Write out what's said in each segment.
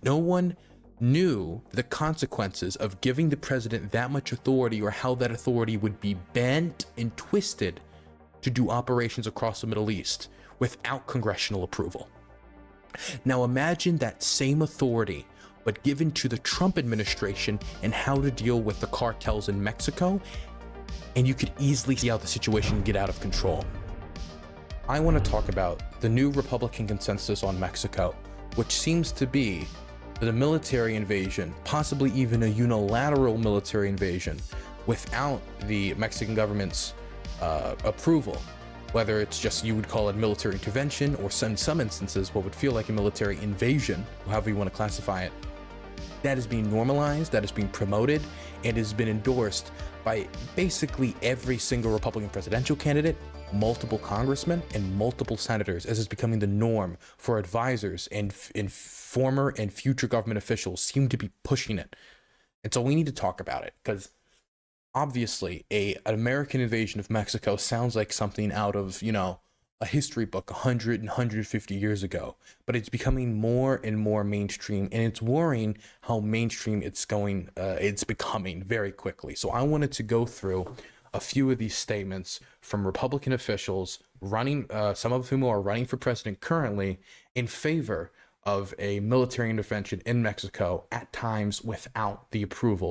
No one knew the consequences of giving the president that much authority, or how that authority would be bent and twisted to do operations across the Middle East without congressional approval. Now imagine that same authority, but given to the Trump administration, and how to deal with the cartels in Mexico, and you could easily see how the situation can get out of control. I want to talk about the new Republican consensus on Mexico, which seems to be that a military invasion, possibly even a unilateral military invasion, without the Mexican government's approval, whether it's just, you would call it military intervention, or in some instances what would feel like a military invasion, however you want to classify it, that is being normalized, that is being promoted, and has been endorsed by basically every single Republican presidential candidate, multiple congressmen, and multiple senators, as is becoming the norm for advisors and former and future government officials seem to be pushing it. And so we need to talk about it, because obviously an American invasion of Mexico sounds like something out of, a history book 100 and 150 years ago, but it's becoming more and more mainstream, and it's worrying how mainstream it's becoming very quickly. So I wanted to go through a few of these statements from Republican officials running, some of whom are running for president currently, in favor of a military intervention in Mexico, at times without the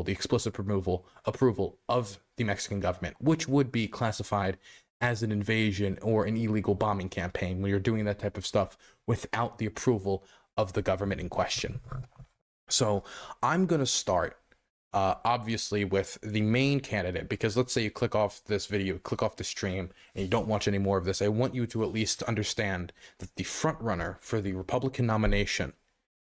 explicit approval of the Mexican government, which would be classified as an invasion or an illegal bombing campaign when you're doing that type of stuff without the approval of the government in question. So I'm going to start obviously with the main candidate, because let's say you click off this video, click off the stream, and you don't watch any more of this. I want you to at least understand that the front runner for the Republican nomination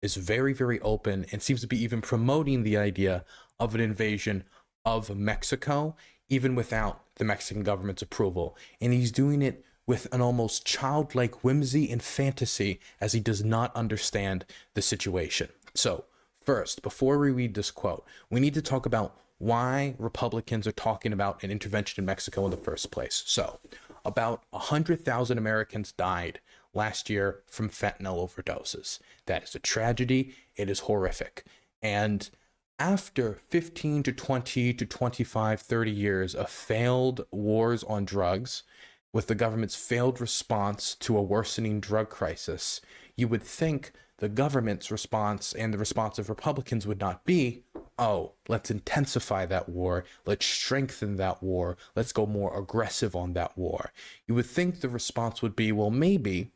is very, very open, and seems to be even promoting the idea of an invasion of Mexico, even without the Mexican government's approval. And he's doing it with an almost childlike whimsy and fantasy, as he does not understand the situation. So first, before we read this quote, we need to talk about why Republicans are talking about an intervention in Mexico in the first place. So about 100,000 Americans died last year from fentanyl overdoses. That is a tragedy. It is horrific. And after 15 to 20 to 25, 30 years of failed wars on drugs, with the government's failed response to a worsening drug crisis, you would think the government's response and the response of Republicans would not be, oh, let's intensify that war, let's strengthen that war, let's go more aggressive on that war. You would think the response would be, well, maybe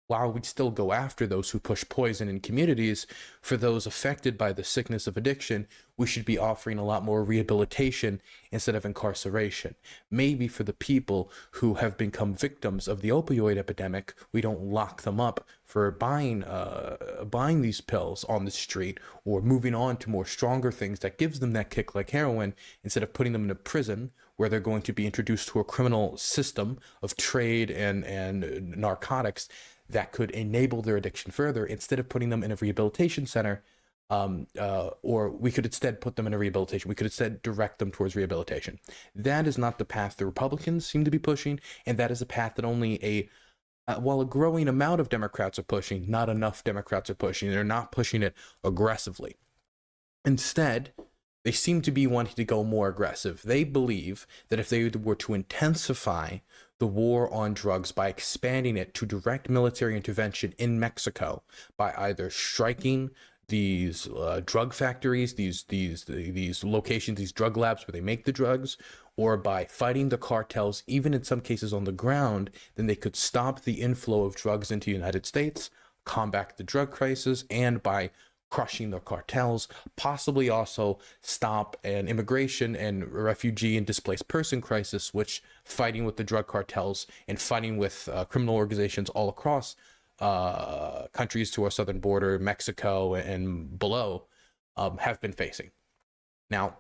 while we'd still go after those who push poison in communities, for those affected by the sickness of addiction, we should be offering a lot more rehabilitation instead of incarceration. Maybe for the people who have become victims of the opioid epidemic, we don't lock them up for buying these pills on the street, or moving on to more stronger things that gives them that kick like heroin, instead of putting them in a prison where they're going to be introduced to a criminal system of trade and narcotics that could enable their addiction further, instead of putting them in a rehabilitation center. Or we could instead put them in a rehabilitation. We could instead direct them towards rehabilitation. That is not the path the Republicans seem to be pushing, and that is a path that only while a growing amount of Democrats are pushing, not enough Democrats are pushing. They're not pushing it aggressively. Instead, they seem to be wanting to go more aggressive. They believe that if they were to intensify the war on drugs by expanding it to direct military intervention in Mexico, by either striking these drug factories, these locations, these drug labs where they make the drugs, or by fighting the cartels, even in some cases on the ground, then they could stop the inflow of drugs into the United States, combat the drug crisis, and by crushing the cartels, possibly also stop an immigration and refugee and displaced person crisis, which fighting with the drug cartels and fighting with criminal organizations all across countries to our southern border, Mexico and below, have been facing. Now,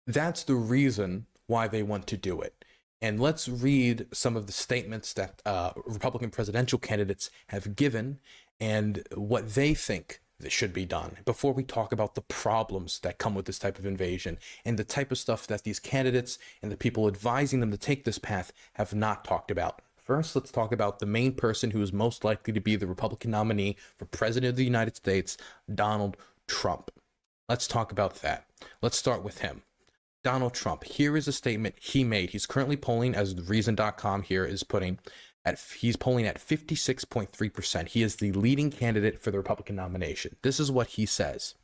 that's the reason why they want to do it. And let's read some of the statements that Republican presidential candidates have given and what they think that should be done before we talk about the problems that come with this type of invasion and the type of stuff that these candidates and the people advising them to take this path have not talked about. First, let's talk about the main person who is most likely to be the Republican nominee for president of the United States, Donald Trump. Let's talk about that. Let's start with him. Donald Trump. Here is a statement he made. He's currently polling, as Reason.com here is putting, he's polling at 56.3%. He is the leading candidate for the Republican nomination. This is what he says.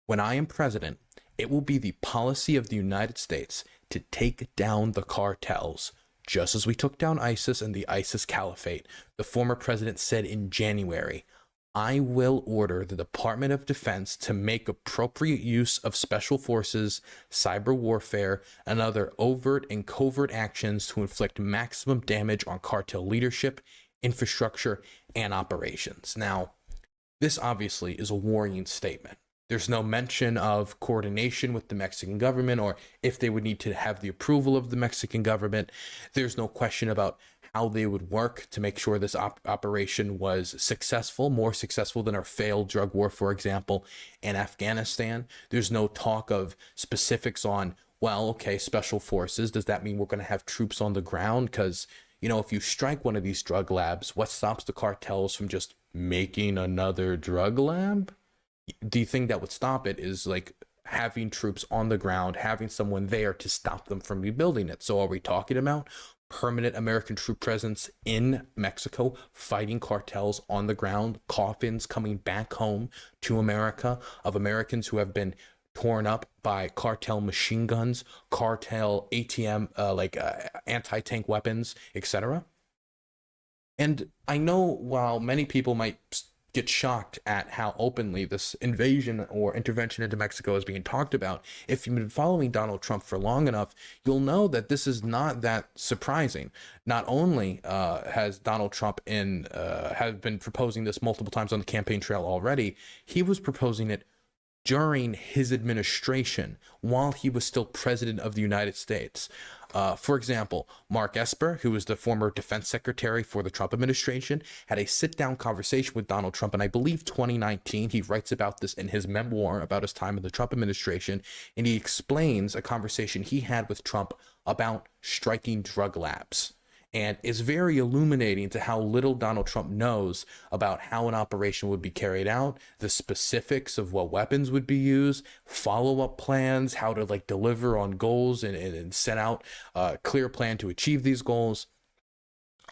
When I am president, it will be the policy of the United States to take down the cartels, just as we took down ISIS and the ISIS caliphate. The former president said in January, I will order the Department of Defense to make appropriate use of special forces, cyber warfare, and other overt and covert actions to inflict maximum damage on cartel leadership, infrastructure, and operations. Now, this obviously is a worrying statement. There's no mention of coordination with the Mexican government or if they would need to have the approval of the Mexican government. There's no question about how they would work to make sure this operation was successful, more successful than our failed drug war, for example, in Afghanistan. There's no talk of specifics on, well, okay, special forces. Does that mean we're going to have troops on the ground? Because, you know, if you strike one of these drug labs, what stops the cartels from just making another drug lab? The thing that would stop it is like having troops on the ground, having someone there to stop them from rebuilding it. So are we talking about permanent American troop presence in Mexico, fighting cartels on the ground, coffins coming back home to America of Americans who have been torn up by cartel machine guns, cartel ATM, anti-tank weapons, etc.? And I know while many people might get shocked at how openly this invasion or intervention into Mexico is being talked about, if you've been following Donald Trump for long enough, you'll know that this is not that surprising. Not only has Donald Trump have been proposing this multiple times on the campaign trail already, he was proposing it during his administration while he was still president of the United States. For example, Mark Esper, who was the former defense secretary for the Trump administration, had a sit-down conversation with Donald Trump, and I believe 2019, he writes about this in his memoir about his time in the Trump administration, and he explains a conversation he had with Trump about striking drug labs. And it's very illuminating to how little Donald Trump knows about how an operation would be carried out, the specifics of what weapons would be used, follow-up plans, how to deliver on goals and set out a clear plan to achieve these goals.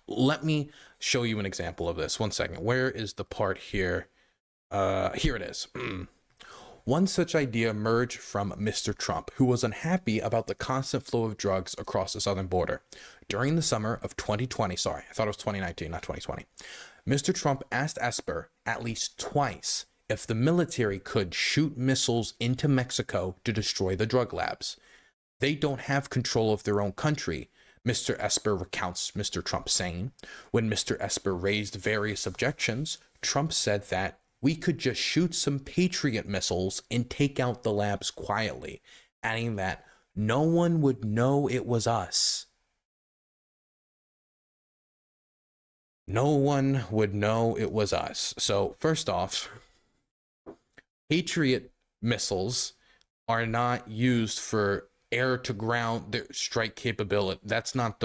Let me show you an example of this. One second. Where is the part here? Here it is. One such idea emerged from Mr. Trump, who was unhappy about the constant flow of drugs across the southern border. During the summer of 2020, sorry, I thought it was 2019, not 2020, Mr. Trump asked Esper at least twice if the military could shoot missiles into Mexico to destroy the drug labs. They don't have control of their own country, Mr. Esper recounts Mr. Trump saying. When Mr. Esper raised various objections, Trump said that we could just shoot some Patriot missiles and take out the labs quietly, adding that no one would know it was us. No one would know it was us. So first off, Patriot missiles are not used for air to ground strike capability. That's not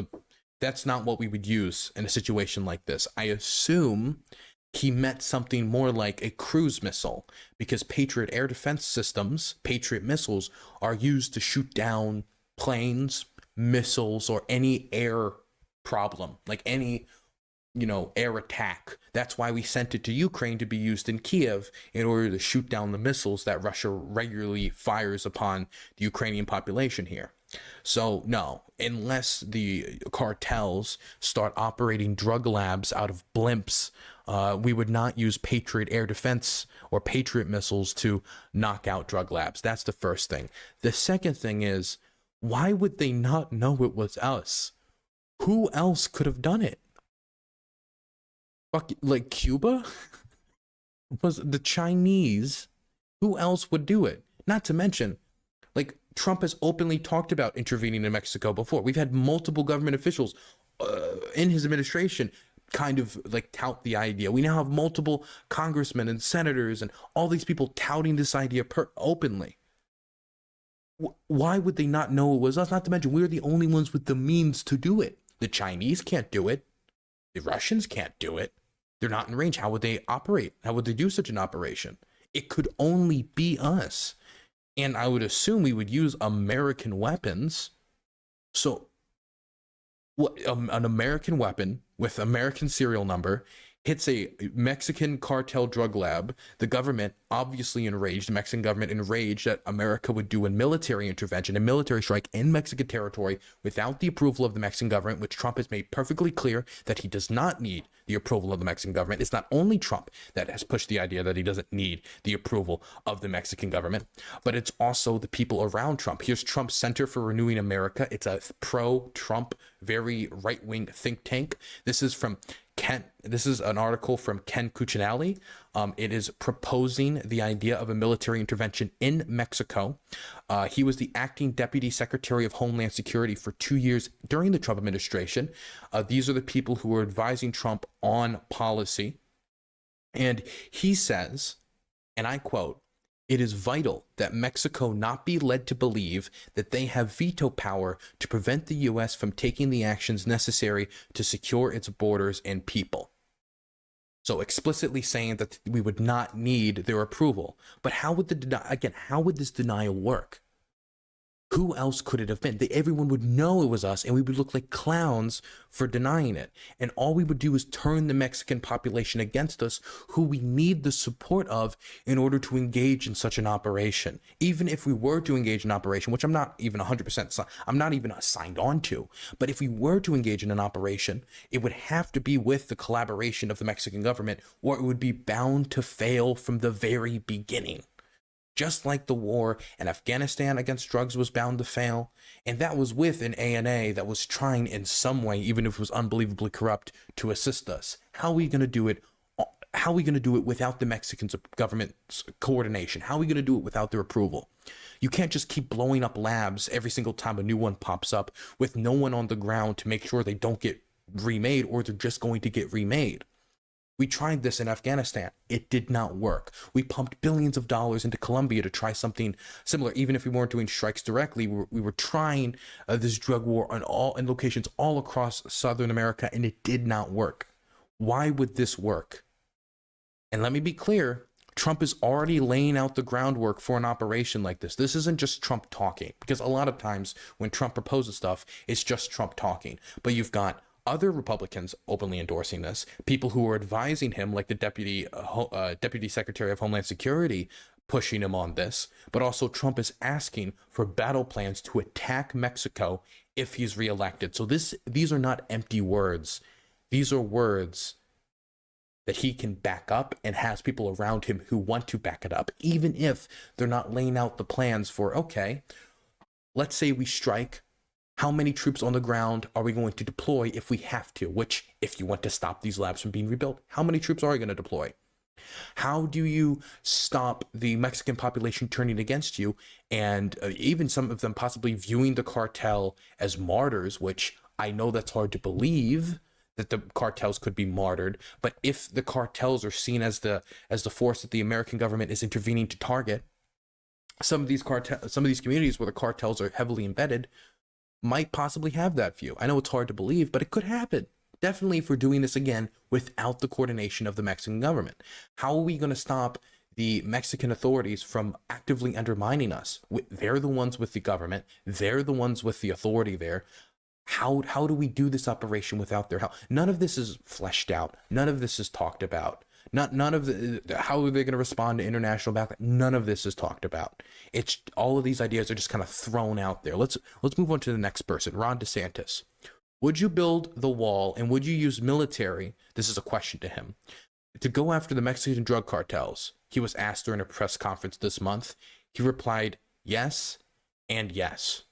what we would use in a situation like this. I assume he meant something more like a cruise missile, because Patriot air defense systems, Patriot missiles, are used to shoot down planes, missiles, or any air problem, like any, air attack. That's why we sent it to Ukraine to be used in Kiev in order to shoot down the missiles that Russia regularly fires upon the Ukrainian population here. So no, unless the cartels start operating drug labs out of blimps, we would not use Patriot air defense or Patriot missiles to knock out drug labs. That's the first thing. The second thing is, why would they not know it was us? Who else could have done it? Like Cuba? Was the Chinese? Who else would do it? Not to mention, Trump has openly talked about intervening in Mexico before. We've had multiple government officials in his administration kind of tout the idea. We now have multiple congressmen and senators and all these people touting this idea openly. Why would they not know it was us? Not to mention, we're the only ones with the means to do it. The Chinese can't do it. The Russians can't do it. They're not in range. How would they operate? How would they do such an operation? It could only be us. And I would assume we would use American weapons. So what, an American weapon with American serial number hits a Mexican cartel drug lab. The government obviously enraged, the Mexican government enraged that America would do a military intervention, a military strike in Mexican territory without the approval of the Mexican government, which Trump has made perfectly clear that he does not need the approval of the Mexican government. It's not only Trump that has pushed the idea that he doesn't need the approval of the Mexican government, but it's also the people around Trump. Here's Trump's Center for Renewing America. It's a pro-Trump, very right-wing think tank. This is from Ken. This is an article from Ken Cuccinelli. It is proposing the idea of a military intervention in Mexico. He was the acting deputy secretary of Homeland Security for 2 years during the Trump administration. These are the people who were advising Trump on policy. And he says, and I quote, "It is vital that Mexico not be led to believe that they have veto power to prevent the U.S. from taking the actions necessary to secure its borders and people." So explicitly saying that we would not need their approval. But how would how would this denial work? Who else could it have been? Everyone would know it was us, and we would look like clowns for denying it. And all we would do is turn the Mexican population against us, who we need the support of in order to engage in such an operation. Even if we were to engage in an operation, which I'm not even 100%, I'm not even signed on to, but if we were to engage in an operation, it would have to be with the collaboration of the Mexican government, or it would be bound to fail from the very beginning. Just like the war in Afghanistan against drugs was bound to fail, and that was with an ANA that was trying in some way, even if it was unbelievably corrupt, to assist us. How are we going to do it? How are we going to do it without the Mexican government's coordination? How are we going to do it without their approval? You can't just keep blowing up labs every single time a new one pops up with no one on the ground to make sure they don't get remade, or they're just going to get remade. We tried this in Afghanistan. It did not work. We pumped billions of dollars into Colombia to try something similar. Even if we weren't doing strikes directly, we were trying this drug war in locations all across Southern America, and it did not work. Why would this work? And let me be clear, Trump is already laying out the groundwork for an operation like this. This isn't just Trump talking, because a lot of times when Trump proposes stuff, it's just Trump talking. But you've got other Republicans openly endorsing this, people who are advising him, like the deputy secretary of Homeland Security, pushing him on this. But also Trump is asking for battle plans to attack Mexico if he's reelected. So these are not empty words. These are words that he can back up and has people around him who want to back it up, even if they're not laying out the plans for, okay, let's say we strike. How many troops on the ground are we going to deploy if we have to? Which, if you want to stop these labs from being rebuilt, how many troops are you going to deploy? How do you stop the Mexican population turning against you, and even some of them possibly viewing the cartel as martyrs, which I know that's hard to believe that the cartels could be martyred, but if the cartels are seen as the force that the American government is intervening to target, some of these communities where the cartels are heavily embedded might possibly have that view. I know it's hard to believe, but it could happen. Definitely if we're doing this again without the coordination of the Mexican government. How are we going to stop the Mexican authorities from actively undermining us? They're the ones with the government. They're the ones with the authority there. How do we do this operation without their help? None of this is fleshed out. None of this is talked about. None of how are they going to respond to international backlash? None of this is talked about. It's all of these ideas are just kind of thrown out there. Let's move on to the next person, Ron DeSantis. Would you build the wall, and would you use military? This is a question to him, to go after the Mexican drug cartels. He was asked during a press conference this month. He replied, yes and yes.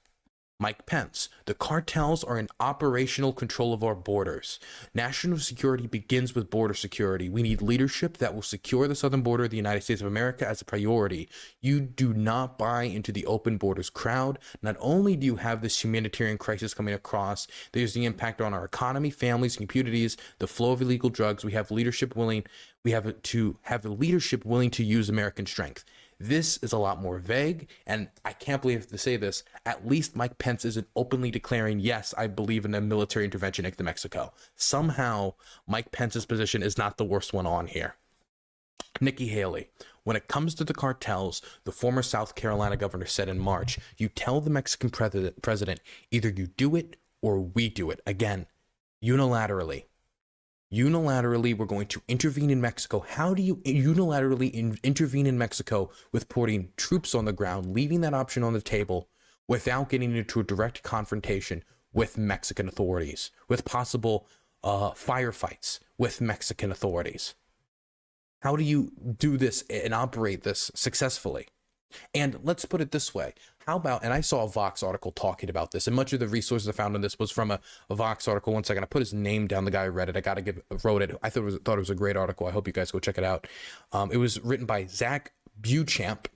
Mike Pence, the cartels are in operational control of our borders. National security begins with border security. We need leadership that will secure the southern border of the United States of America as a priority. You do not buy into the open borders crowd. Not only do you have this humanitarian crisis coming across, there's the impact on our economy, families, and communities, the flow of illegal drugs. We have leadership willing to use American strength. This is a lot more vague, and I can't believe I have to say this. At least Mike Pence isn't openly declaring, yes, I believe in a military intervention into Mexico. Somehow, Mike Pence's position is not the worst one on here. Nikki Haley, when it comes to the cartels, the former South Carolina governor said in March, you tell the Mexican president, either you do it or we do it. Again, unilaterally. Unilaterally, we're going to intervene in Mexico. How do you unilaterally intervene in Mexico with putting troops on the ground, leaving that option on the table without getting into a direct confrontation with Mexican authorities, with possible firefights with Mexican authorities? How do you do this and operate this successfully? And let's put it this way. How about, and I saw a Vox article talking about this, and much of the resources I found on this was from a Vox article. One second, I put his name down, the guy who read it. Wrote it. I thought it was a great article. I hope you guys go check it out. It was written by Zach Beauchamp,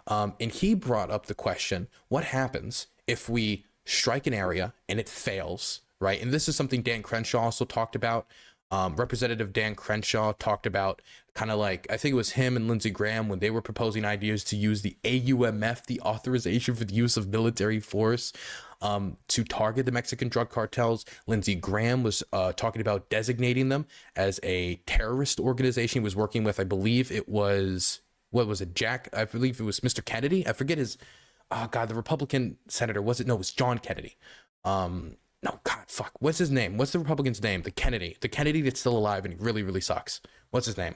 and he brought up the question, what happens if we strike an area and it fails, right? And this is something Dan Crenshaw also talked about. Representative Dan Crenshaw talked about kind of like, I think it was him and Lindsey Graham when they were proposing ideas to use the AUMF, the authorization for the use of military force, to target the Mexican drug cartels. Lindsey Graham was talking about designating them as a terrorist organization. He was working with, I believe it was, what was it, I believe it was Mr. Kennedy. I forget his, oh God, the Republican senator, was it? No, it was John Kennedy. No, God, fuck. What's his name? What's the Republican's name? The Kennedy that's still alive and he really, really sucks. What's his name?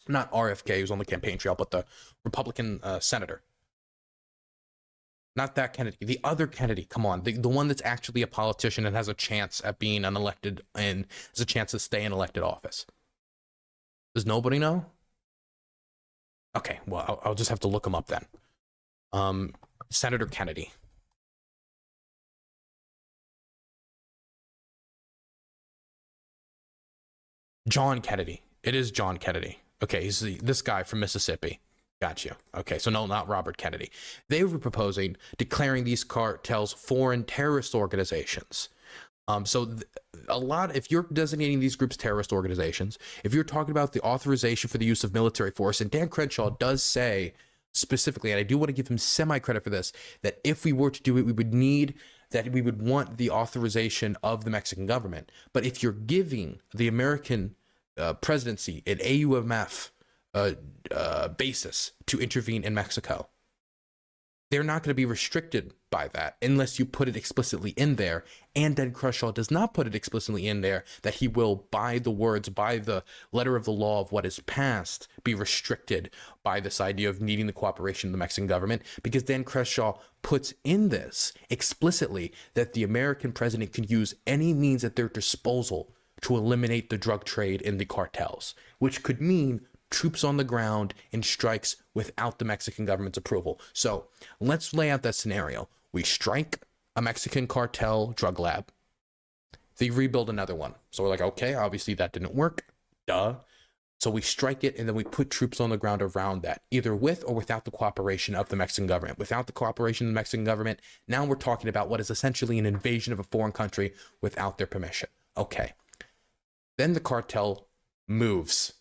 Not RFK, who's on the campaign trail, but the Republican senator. Not that Kennedy, the other Kennedy. Come on, the one that's actually a politician and has a chance at being unelected and has a chance to stay in elected office. Does nobody know? Okay, well, I'll just have to look him up then. Senator Kennedy. John Kennedy. It is John Kennedy. Okay, he's this guy from Mississippi. Got you. Okay, so no, not Robert Kennedy. They were proposing declaring these cartels foreign terrorist organizations. If you're designating these groups terrorist organizations, if you're talking about the authorization for the use of military force, and Dan Crenshaw does say specifically, and I do want to give him semi-credit for this, that if we were to do it, we would want the authorization of the Mexican government. But if you're giving the American presidency an AUMF basis to intervene in Mexico, they're not going to be restricted by that unless you put it explicitly in there. And Dan Crenshaw does not put it explicitly in there that he will, by the letter of the law of what is passed, be restricted by this idea of needing the cooperation of the Mexican government, because Dan Crenshaw puts in this explicitly that the American president can use any means at their disposal to eliminate the drug trade in the cartels, which could mean troops on the ground and strikes without the Mexican government's approval. So let's lay out that scenario. We strike a Mexican cartel drug lab. They rebuild another one. So we're like, okay, obviously that didn't work. Duh. So we strike it and then we put troops on the ground around that, either with or without the cooperation of the Mexican government. Without the cooperation of the Mexican government, now we're talking about what is essentially an invasion of a foreign country without their permission. Okay. Then the cartel moves.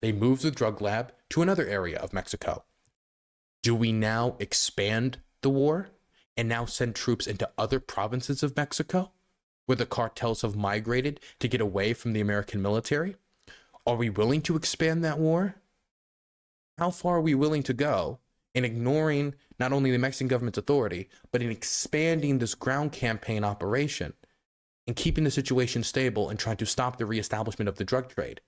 They move the drug lab to another area of Mexico. Do we now expand the war and now send troops into other provinces of Mexico where the cartels have migrated to get away from the American military? Are we willing to expand that war? How far are we willing to go in ignoring not only the Mexican government's authority, but in expanding this ground campaign operation and keeping the situation stable and trying to stop the reestablishment of the drug trade?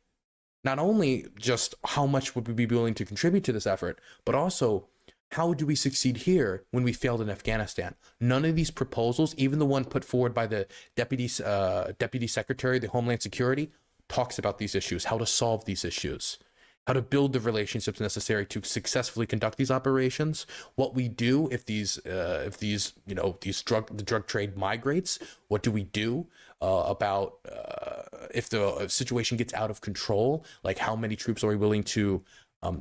Not only just how much would we be willing to contribute to this effort, but also how do we succeed here when we failed in Afghanistan? None of these proposals, even the one put forward by the deputy secretary of the Homeland Security, talks about these issues, how to solve these issues, how to build the relationships necessary to successfully conduct these operations, what we do if the drug trade migrates, what do we do about if the situation gets out of control, like how many troops are we willing to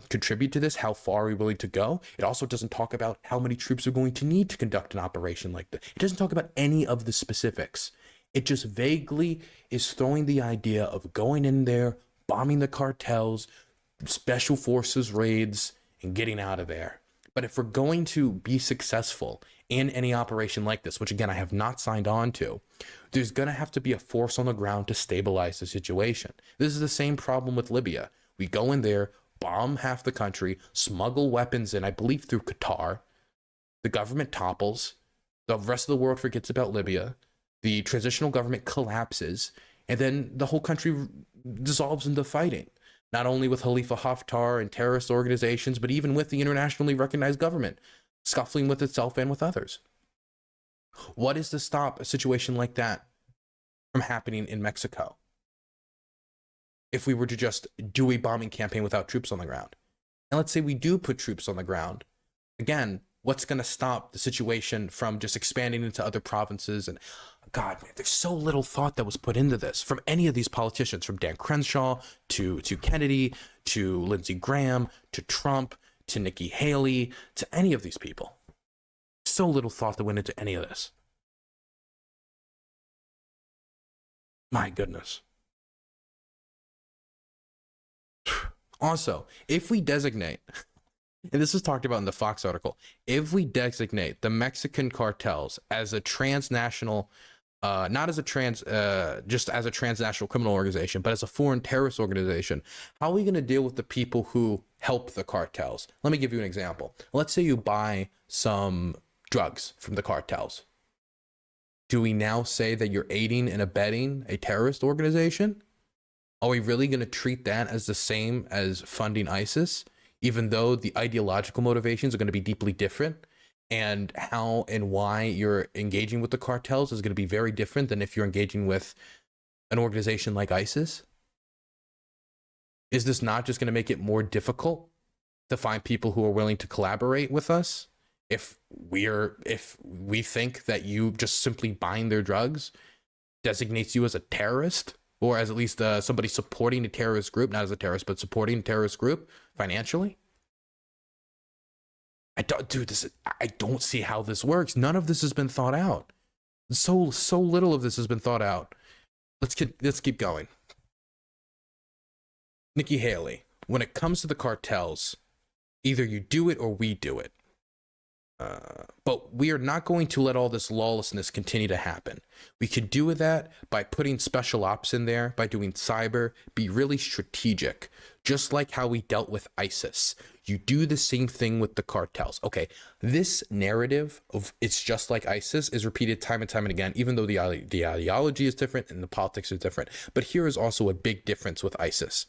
contribute to this, how far are we willing to go? It also doesn't talk about how many troops are going to need to conduct an operation like this. It doesn't talk about any of the specifics. It just vaguely is throwing the idea of going in there, bombing the cartels, special forces raids, and getting out of there. But if we're going to be successful in any operation like this, which again, I have not signed on to, there's going to have to be a force on the ground to stabilize the situation. This is the same problem with Libya. We go in there, bomb half the country, smuggle weapons in, I believe through Qatar. The government topples. The rest of the world forgets about Libya. The transitional government collapses. And then the whole country dissolves into fighting. Not only with Khalifa Haftar and terrorist organizations, but even with the internationally recognized government, scuffling with itself and with others. What is to stop a situation like that from happening in Mexico? If we were to just do a bombing campaign without troops on the ground. And let's say we do put troops on the ground. Again, what's going to stop the situation from just expanding into other provinces? And God, man, there's so little thought that was put into this from any of these politicians, from Dan Crenshaw to Kennedy, to Lindsey Graham, to Trump, to Nikki Haley, to any of these people. So little thought that went into any of this. My goodness. Also, if we designate, and this was talked about in the Fox article, if we designate the Mexican cartels as a transnational, not as a just as a transnational criminal organization, but as a foreign terrorist organization, how are we going to deal with the people who help the cartels? Let me give you an example. Let's say you buy some drugs from the cartels. Do we now say that you're aiding and abetting a terrorist organization? Are we really going to treat that as the same as funding ISIS, even though the ideological motivations are going to be deeply different? And how and why you're engaging with the cartels is going to be very different than if you're engaging with an organization like ISIS? Is this not just going to make it more difficult to find people who are willing to collaborate with us? If we think that you just simply buying their drugs designates you as a terrorist, or as at least somebody supporting a terrorist group, not as a terrorist, but supporting a terrorist group financially? I don't see how this works. None of this has been thought out. So little of this has been thought out. Let's keep going. Nikki Haley, when it comes to the cartels, either you do it or we do it. But we are not going to let all this lawlessness continue to happen. We could do that by putting special ops in there, by doing cyber, be really strategic, just like how we dealt with ISIS. You do the same thing with the cartels. Okay, this narrative of it's just like ISIS is repeated time and time and again, even though the ideology is different and the politics is different. But here is also a big difference with ISIS.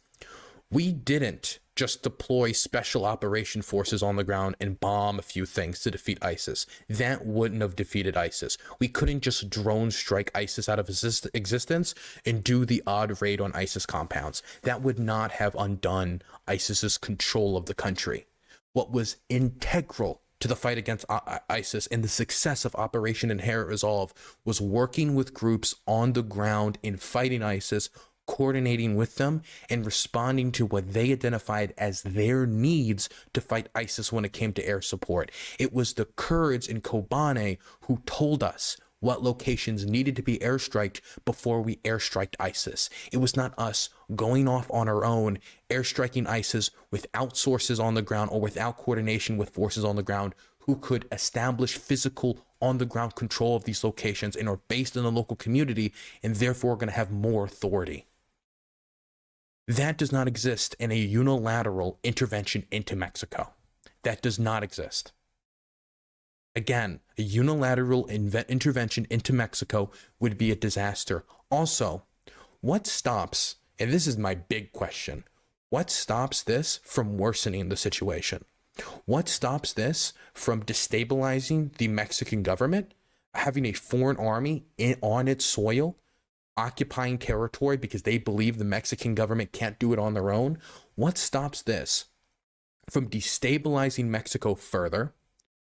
We didn't just deploy special operation forces on the ground and bomb a few things to defeat ISIS. That wouldn't have defeated ISIS. We couldn't just drone strike ISIS out of existence and do the odd raid on ISIS compounds. That would not have undone ISIS's control of the country. What was integral to the fight against ISIS and the success of Operation Inherent Resolve was working with groups on the ground in fighting ISIS, coordinating with them, and responding to what they identified as their needs to fight ISIS when it came to air support. It was the Kurds in Kobane who told us what locations needed to be airstriked before we airstriked ISIS. It was not us going off on our own, airstriking ISIS without sources on the ground or without coordination with forces on the ground who could establish physical on-the-ground control of these locations and are based in the local community and therefore are going to have more authority. That does not exist in a unilateral intervention into Mexico. That does not exist. Again, a unilateral intervention into Mexico would be a disaster. Also, what stops, and this is my big question, what stops this from worsening the situation? What stops this from destabilizing the Mexican government, having a foreign army on its soil, occupying territory because they believe the Mexican government can't do it on their own? What stops this from destabilizing Mexico further,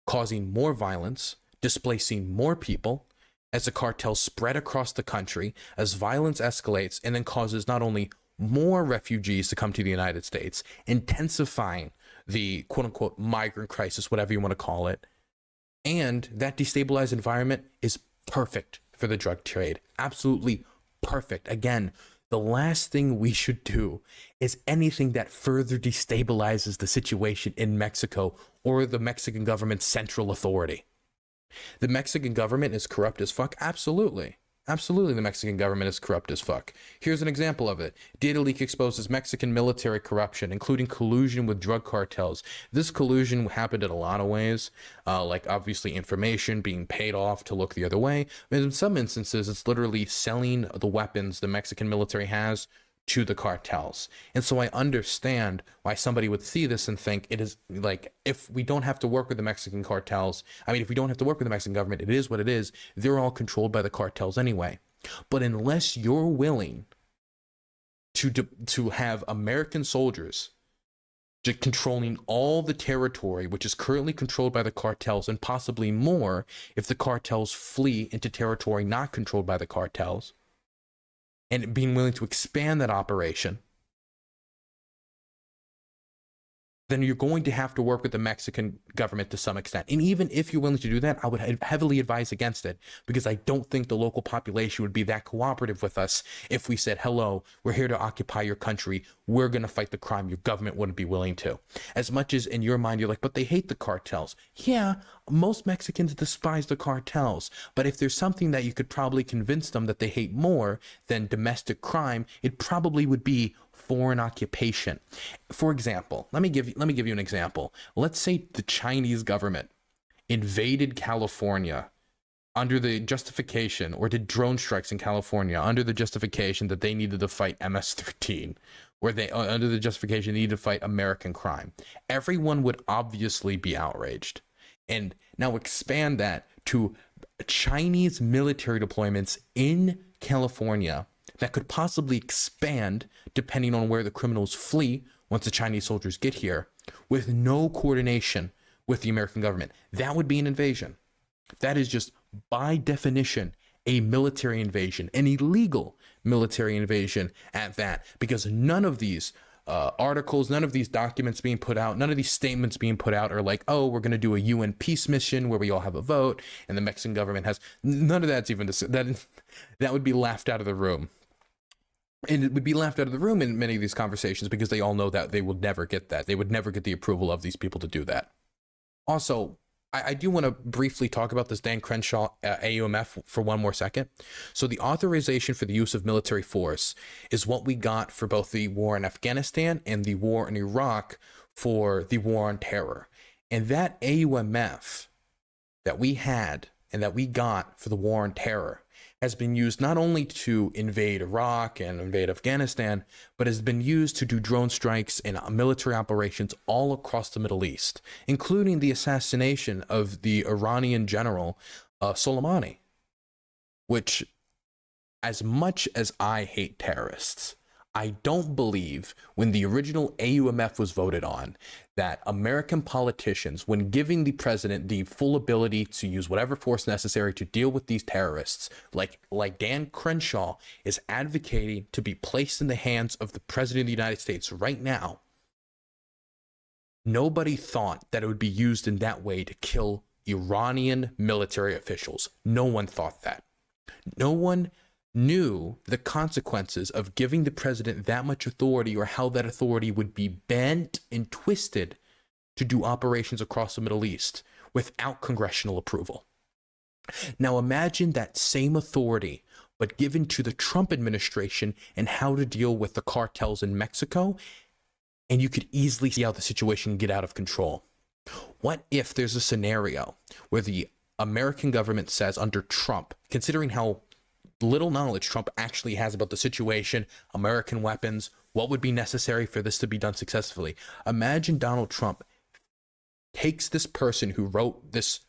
causing more violence, displacing more people as the cartels spread across the country, as violence escalates and then causes not only more refugees to come to the United States, intensifying the quote-unquote migrant crisis, whatever you want to call it, and that destabilized environment is perfect for the drug trade. Absolutely perfect. Again, the last thing we should do is anything that further destabilizes the situation in Mexico or the Mexican government's central authority. The Mexican government is corrupt as fuck? Absolutely. Absolutely, the Mexican government is corrupt as fuck. Here's an example of it. Data leak exposes Mexican military corruption, including collusion with drug cartels. This collusion happened in a lot of ways, like obviously information being paid off to look the other way. But in some instances, it's literally selling the weapons the Mexican military has to the cartels. And so I understand why somebody would see this and think it is like, if we don't have to work with the Mexican cartels, if we don't have to work with the Mexican government, it is what it is. They're all controlled by the cartels anyway. But unless you're willing to have American soldiers controlling all the territory, which is currently controlled by the cartels, and possibly more if the cartels flee into territory not controlled by the cartels, and being willing to expand that operation, then you're going to have to work with the Mexican government to some extent. And even if you're willing to do that, I would heavily advise against it, because I don't think the local population would be that cooperative with us if we said, hello, we're here to occupy your country, we're going to fight the crime. Your government wouldn't be willing to. As much as in your mind you're like, but they hate the cartels. Yeah, most Mexicans despise the cartels. But if there's something that you could probably convince them that they hate more than domestic crime, it probably would be foreign occupation. For example, let me give you an example. Let's say the Chinese government invaded California under the justification, or did drone strikes in California under the justification that they needed to fight MS-13, or they under the justification they needed to fight American crime. Everyone would obviously be outraged. And now expand that to Chinese military deployments in California that could possibly expand depending on where the criminals flee once the Chinese soldiers get here, with no coordination with the American government. That would be an invasion. That is just by definition a military invasion, an illegal military invasion at that, because none of these articles, none of these documents being put out, none of these statements being put out are like, oh, we're going to do a UN peace mission where we all have a vote and the Mexican government has, none of that's even, that would be laughed out of the room. And it would be laughed out of the room in many of these conversations, because they all know that they would never get that. They would never get the approval of these people to do that. Also, I do want to briefly talk about this Dan Crenshaw AUMF for one more second. So the authorization for the use of military force is what we got for both the war in Afghanistan and the war in Iraq for the war on terror. And that AUMF that we had and that we got for the war on terror has been used not only to invade Iraq and invade Afghanistan, but has been used to do drone strikes and military operations all across the Middle East, including the assassination of the Iranian general Soleimani, which, as much as I hate terrorists, I don't believe when the original AUMF was voted on that American politicians, when giving the president the full ability to use whatever force necessary to deal with these terrorists, like Dan Crenshaw is advocating to be placed in the hands of the president of the United States right now, nobody thought that it would be used in that way to kill Iranian military officials. No one thought that. No one knew the consequences of giving the president that much authority, or how that authority would be bent and twisted to do operations across the Middle East without congressional approval. Now imagine that same authority, but given to the Trump administration and how to deal with the cartels in Mexico, and you could easily see how the situation can get out of control. What if there's a scenario where the American government says under Trump, considering how little knowledge Trump actually has about the situation, American weapons, what would be necessary for this to be done successfully. Imagine Donald Trump takes this person who wrote this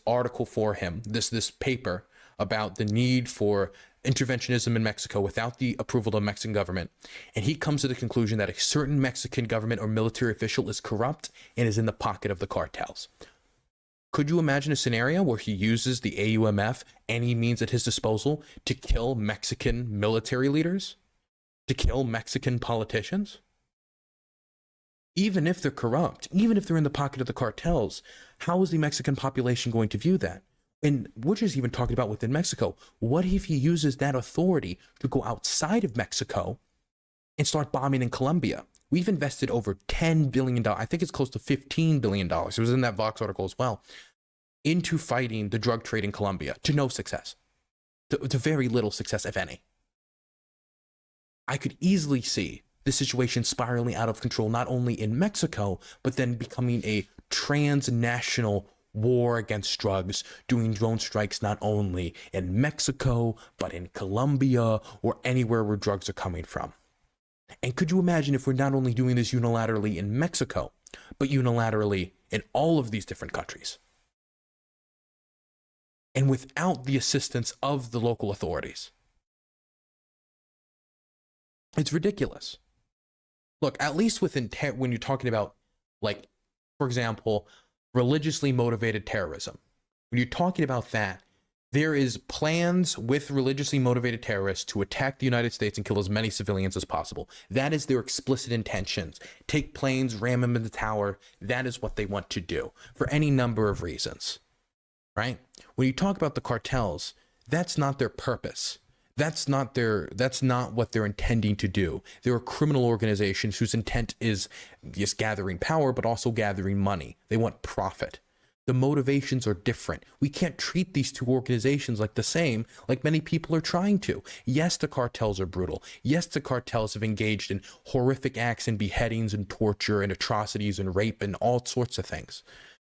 article for him, this paper about the need for interventionism in Mexico without the approval of the Mexican government, and he comes to the conclusion that a certain Mexican government or military official is corrupt and is in the pocket of the cartels. Could you imagine a scenario where he uses the AUMF, any means at his disposal, to kill Mexican military leaders? To kill Mexican politicians? Even if they're corrupt, even if they're in the pocket of the cartels, how is the Mexican population going to view that? And we're just even talking about within Mexico. What if he uses that authority to go outside of Mexico and start bombing in Colombia? We've invested over $10 billion. I think it's close to $15 billion. It was in that Vox article as well, into fighting the drug trade in Colombia, to no success, to very little success, if any. I could easily see the situation spiraling out of control, not only in Mexico, but then becoming a transnational war against drugs, doing drone strikes not only in Mexico, but in Colombia or anywhere where drugs are coming from. And could you imagine if we're not only doing this unilaterally in Mexico, but unilaterally in all of these different countries? And without the assistance of the local authorities. It's ridiculous. Look, at least within when you're talking about, like, for example, religiously motivated terrorism, when you're talking about that, there is plans with religiously motivated terrorists to attack the United States and kill as many civilians as possible. That is their explicit intentions. Take planes, ram them in the tower. That is what they want to do for any number of reasons, right? When you talk about the cartels, that's not their purpose. That's not what they're intending to do. They're criminal organizations whose intent is just gathering power, but also gathering money. They want profit. The motivations are different. We can't treat these two organizations like the same, like many people are trying to. Yes, the cartels are brutal. Yes, the cartels have engaged in horrific acts and beheadings and torture and atrocities and rape and all sorts of things.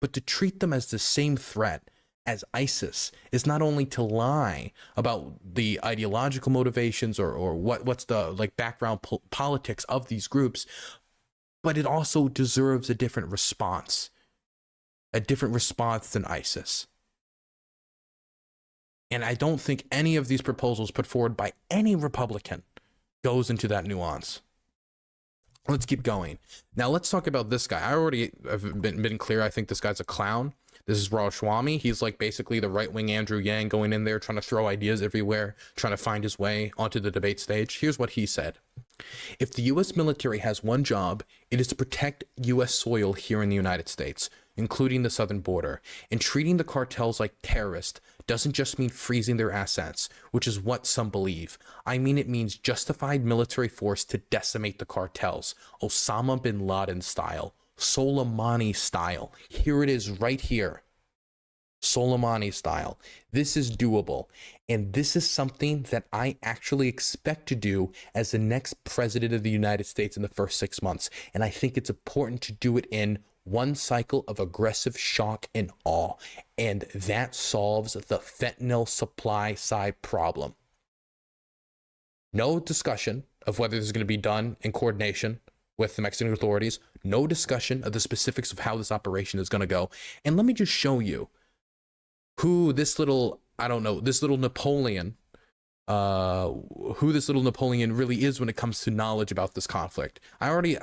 But to treat them as the same threat as ISIS is not only to lie about the ideological motivations or what's the background politics of these groups, but it also deserves a different response than ISIS. And I don't think any of these proposals put forward by any Republican goes into that nuance. Let's keep going. Now let's talk about this guy. I already have been clear. I think this guy's a clown. This is Ramaswamy. He's like basically the right-wing Andrew Yang going in there trying to throw ideas everywhere, trying to find his way onto the debate stage. Here's what he said. If the U.S. military has one job, it is to protect U.S. soil here in the United States, including the southern border. And treating the cartels like terrorists doesn't just mean freezing their assets, which is what some believe. I mean, it means justified military force to decimate the cartels, Osama bin Laden style, Soleimani style. Here it is right here. Soleimani style. This is doable. And this is something that I actually expect to do as the next president of the United States in the first 6 months. And I think it's important to do it in one cycle of aggressive shock and awe. And that solves the fentanyl supply side problem. No discussion of whether this is going to be done in coordination with the Mexican authorities. No discussion of the specifics of how this operation is going to go. And let me just show you who this little, this little Napoleon really is when it comes to knowledge about this conflict. I already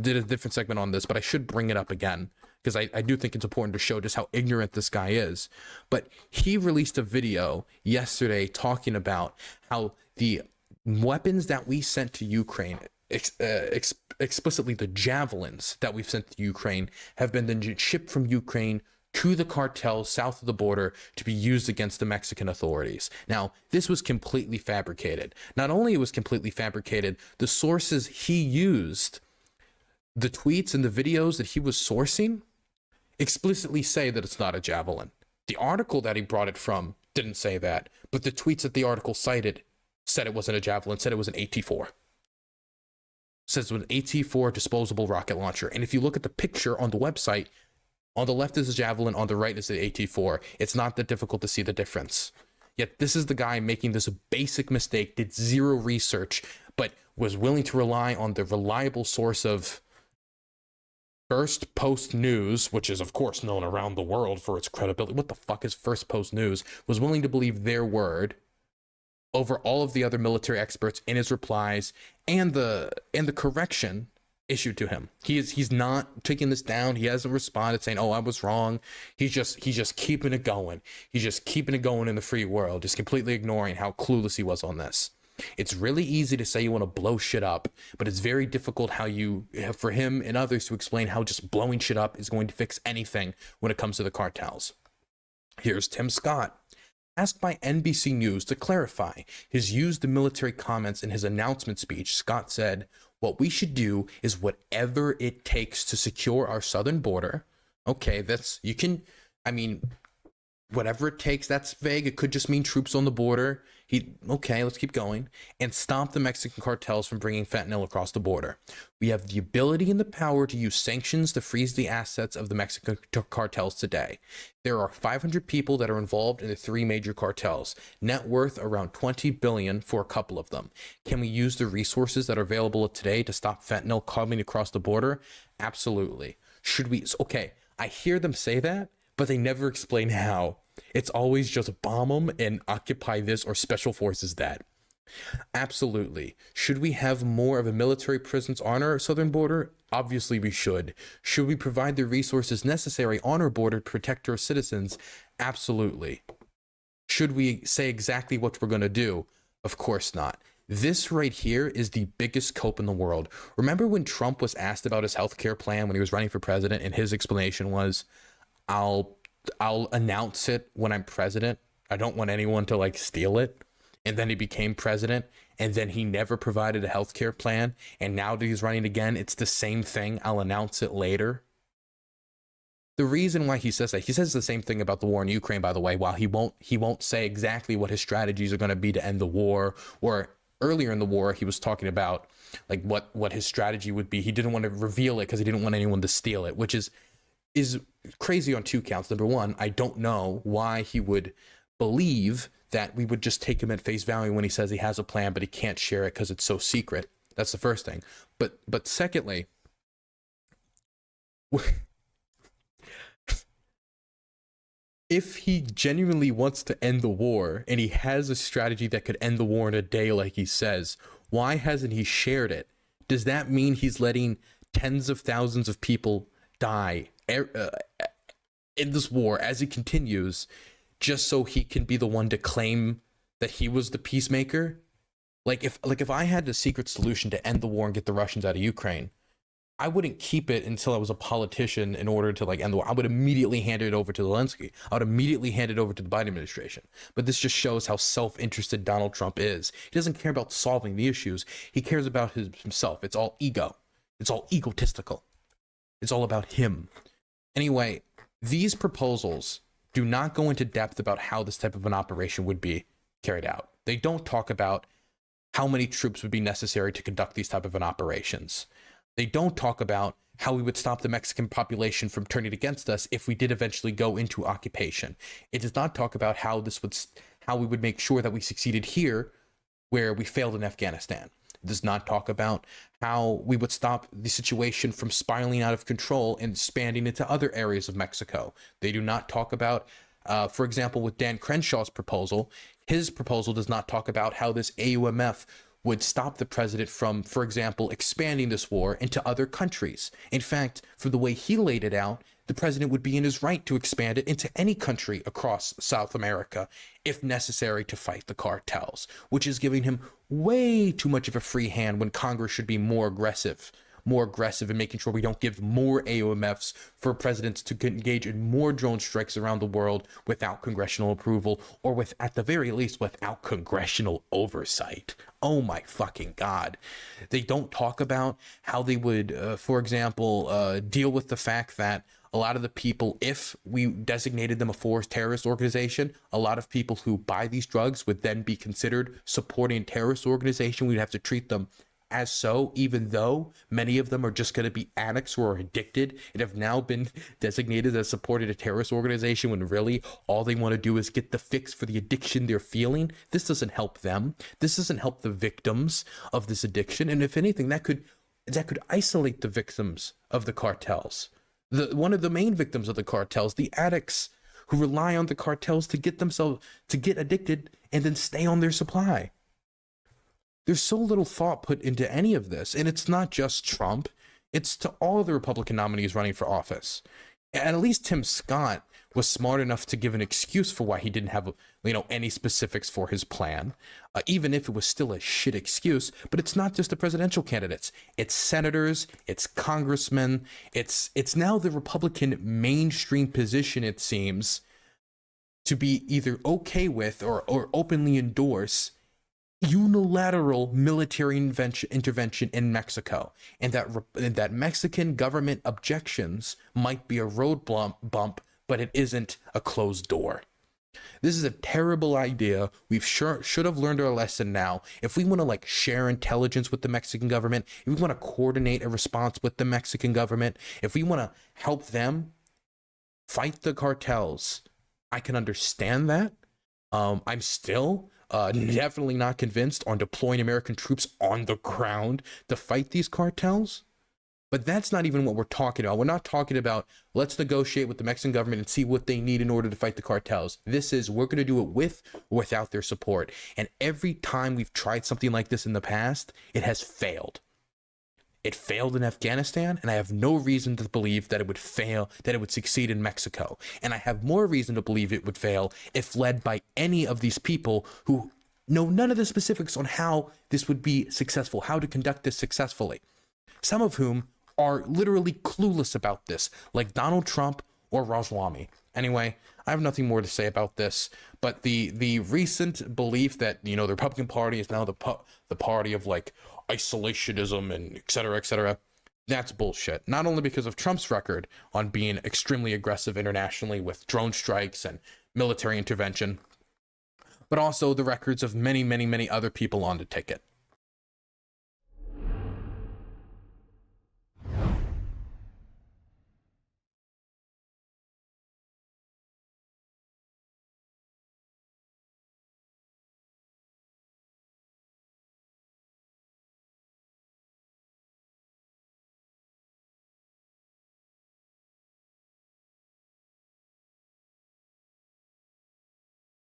did a different segment on this, but I should bring it up again because I do think it's important to show just how ignorant this guy is. But he released a video yesterday talking about how the weapons that we sent to Ukraine, explicitly the javelins that we've sent to Ukraine, have been then shipped from Ukraine to the cartels south of the border to be used against the Mexican authorities. Now, this was completely fabricated. Not only it was completely fabricated, the sources he used, the tweets and the videos that he was sourcing, explicitly say that it's not a javelin. The article that he brought it from didn't say that, but the tweets that the article cited said it wasn't a javelin, said it was an AT-4. Says it was an AT-4 disposable rocket launcher. And if you look at the picture on the website, on the left is a javelin, on the right is the AT-4. It's not that difficult to see the difference. Yet this is the guy making this basic mistake, did zero research, but was willing to rely on the reliable source of First Post News, which is of course known around the world for its credibility. What the fuck is First Post News? Was willing to believe their word over all of the other military experts in his replies and the correction issued to him. He's not taking this down. He hasn't responded saying, "Oh, I was wrong." He's just keeping it going. He's just keeping it going in the free world, just completely ignoring how clueless he was on this. It's really easy to say you want to blow shit up, but it's very difficult for him and others to explain how just blowing shit up is going to fix anything when it comes to the cartels. Here's Tim Scott. Asked by NBC News to clarify his used the military comments in his announcement speech, Scott said, "What we should do is whatever it takes to secure our southern border." Okay, whatever it takes, that's vague. It could just mean troops on the border. Okay, let's keep going. "And stop the Mexican cartels from bringing fentanyl across the border. We have the ability and the power to use sanctions to freeze the assets of the Mexican cartels today. There are 500 people that are involved in the 3 major cartels, net worth around 20 billion for a couple of them. Can we use the resources that are available today to stop fentanyl coming across the border? Absolutely. Should we?" Okay, I hear them say that, but they never explain how. It's always just bomb them and occupy this or special forces that. Absolutely. Should we have more of a military presence on our southern border? Obviously we should. Should we provide the resources necessary on our border to protect our citizens? Absolutely. Should we say exactly what we're going to do? Of course not. This right here is the biggest cope in the world. Remember when Trump was asked about his healthcare plan when he was running for president, and his explanation was, I'll announce it when I'm president. I don't want anyone to steal it. And then he became president, and then he never provided a healthcare plan. And now that he's running again, it's the same thing. I'll announce it later. The reason why he says that, he says the same thing about the war in Ukraine, by the way, while he won't say exactly what his strategies are going to be to end the war. Or earlier in the war, he was talking about what his strategy would be. He didn't want to reveal it because he didn't want anyone to steal it, which is crazy on 2 counts. Number one, I don't know why he would believe that we would just take him at face value when he says he has a plan, but he can't share it because it's so secret. That's the first thing. But secondly, if he genuinely wants to end the war and he has a strategy that could end the war in a day like he says, why hasn't he shared it? Does that mean he's letting tens of thousands of people die in this war as it continues, just so he can be the one to claim that he was the peacemaker? If I had the secret solution to end the war and get the Russians out of Ukraine, I wouldn't keep it until I was a politician in order to end the war. I would immediately hand it over to Zelensky. I would immediately hand it over to the Biden administration. But this just shows how self-interested Donald Trump is. He doesn't care about solving the issues. He cares about himself. It's all ego. It's all egotistical. It's all about him. Anyway, these proposals do not go into depth about how this type of an operation would be carried out. They don't talk about how many troops would be necessary to conduct these type of an operations. They don't talk about how we would stop the Mexican population from turning against us if we did eventually go into occupation. It does not talk about how we would make sure that we succeeded here where we failed in Afghanistan. It does not talk about how we would stop the situation from spiraling out of control and expanding into other areas of Mexico. They do not talk about, for example, with Dan Crenshaw's proposal, his proposal does not talk about how this AUMF would stop the president from, for example, expanding this war into other countries. In fact, for the way he laid it out, the president would be in his right to expand it into any country across South America if necessary to fight the cartels, which is giving him way too much of a free hand when Congress should be more aggressive in making sure we don't give more AUMFs for presidents to engage in more drone strikes around the world without congressional approval, or at the very least without congressional oversight. Oh my fucking God. They don't talk about how they would, for example, deal with the fact that a lot of the people, if we designated them a forced terrorist organization, a lot of people who buy these drugs would then be considered supporting a terrorist organization. We'd have to treat them as so, even though many of them are just going to be addicts who are addicted and have now been designated as supporting a terrorist organization when really all they want to do is get the fix for the addiction they're feeling. This doesn't help them. This doesn't help the victims of this addiction. And if anything, that could isolate the victims of the cartels. One of the main victims of the cartels, the addicts who rely on the cartels to get addicted and then stay on their supply. There's so little thought put into any of this, and it's not just Trump. It's to all the Republican nominees running for office. And at least Tim Scott was smart enough to give an excuse for why he didn't have, any specifics for his plan, even if it was still a shit excuse. But it's not just the presidential candidates. It's senators, it's congressmen, it's now the Republican mainstream position, it seems, to be either okay with or openly endorse unilateral military intervention in Mexico, and that Mexican government objections might be a road bump, but it isn't a closed door. This is a terrible idea. We've should have learned our lesson now. If we want to like share intelligence with the Mexican government, if we want to coordinate a response with the Mexican government, if we want to help them fight the cartels, I can understand that. I'm still definitely not convinced on deploying American troops on the ground to fight these cartels. But that's not even what we're talking about. We're not talking about let's negotiate with the Mexican government and see what they need in order to fight the cartels. This is we're going to do it with or without their support. And every time we've tried something like this in the past, it has failed. It failed in Afghanistan, and I have no reason to believe that it would fail, that it would succeed in Mexico. And I have more reason to believe it would fail if led by any of these people who know none of the specifics on how this would be successful, how to conduct this successfully. Some of whom are literally clueless about this, like Donald Trump or Ramaswamy. Anyway, I have nothing more to say about this, but the recent belief that, the Republican Party is now the party of like isolationism and et cetera, that's bullshit. Not only because of Trump's record on being extremely aggressive internationally with drone strikes and military intervention, but also the records of many, many, many other people on the ticket.